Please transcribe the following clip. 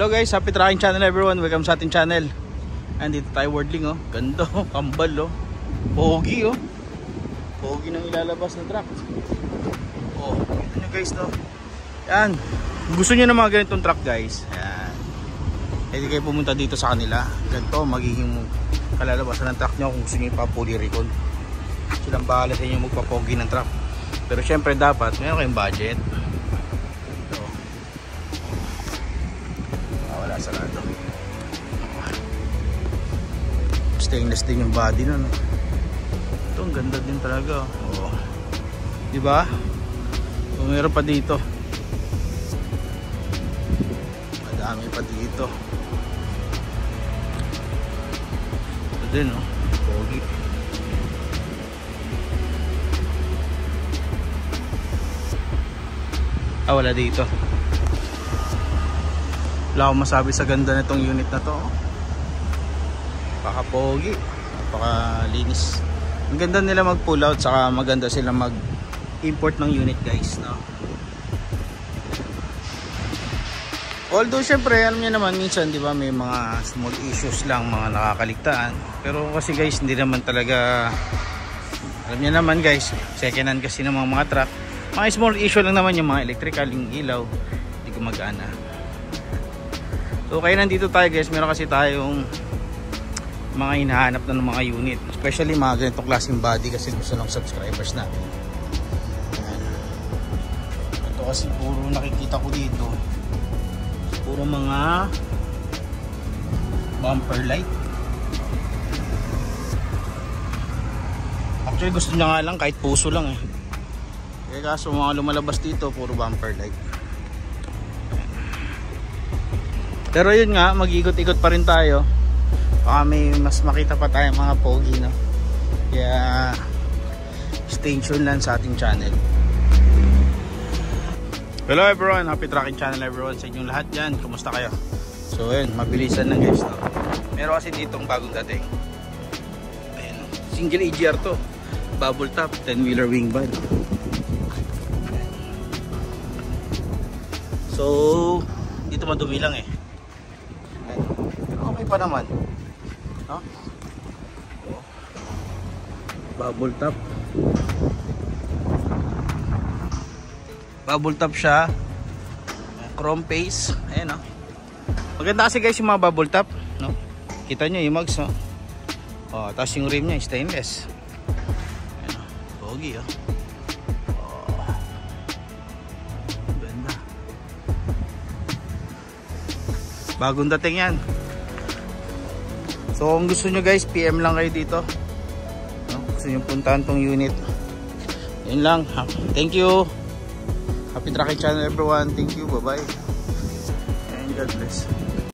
Hello guys, happy trucking channel everyone. Welcome sa ating channel. Andito tayo Wordling oh. Ganda oh, kambal oh. Pogi oh. Pogi nang ilalabas na truck. Oh, ito nyo guys no. Yan. Gusto nyo na mga ganitong truck guys. Yan. Pwede kayo pumunta dito sa kanila. Ganito magiging kalalabasan ng truck nyo kung gusto nyo ipa-fully recall. Silang bahala sa inyo magpapogi ng truck. Pero syempre dapat meron kayong budget. Wala sarado. Stainless din yung body nun. Ito ang ganda din talaga. Oh. Diba? So, meron pa dito. Madami pa dito. Ito din oh. Pogi. Wala dito. Wala akong masabi sa ganda nitong unit na to. Napaka-pogi, napaka-linis. Ang ganda nila mag-pull out, saka maganda sila mag-import ng unit guys, no? Although syempre, alam niyo naman minsan, di ba, may mga small issues lang, mga nakakaligtaan. Pero kasi guys, hindi naman talaga, alam niyo naman guys, second hand kasi ng mga truck. Mga small issue lang naman yung mga electrical, yung ilaw, hindi gumagana. So kaya nandito tayo guys, meron kasi tayong mga hinahanap na ng mga unit, especially mga ganitong klaseng body kasi gusto ng subscribers natin. Ayan. Ito kasi puro nakikita ko dito, puro mga bumper light. Actually gusto niya nga lang kahit puso lang eh. Kaya kaso mga lumalabas dito puro bumper light. Pero yun nga, mag-ikot-ikot pa rin tayo. Baka may mas makita pa tayo mga pogi, no? Kaya stay tuned lang sa ating channel. Hello everyone, happy trucking channel everyone sa inyong lahat dyan. Kumusta kayo? So yun, mabilisan lang guys, no? Meron kasi ditong bagong dating. Ayan, single EGR to. Bubble top, 10-wheeler wing van. So dito madumi lang eh. Okay pa naman, no? Bubble top. Bubble top siya. Chrome face. Ayan, no? Maganda kasi guys yung mga bubble top, no? Kita nyo yung mags, no? Oh, tapos yung rim nya stainless. Ayan, no? Pogi, oh. Bagong dating yan. So kung gusto nyo guys, PM lang kayo dito, no? Gusto nyo puntahan tong unit. Yun lang. Thank you. Happy trucking channel everyone. Thank you. Bye bye. And God bless.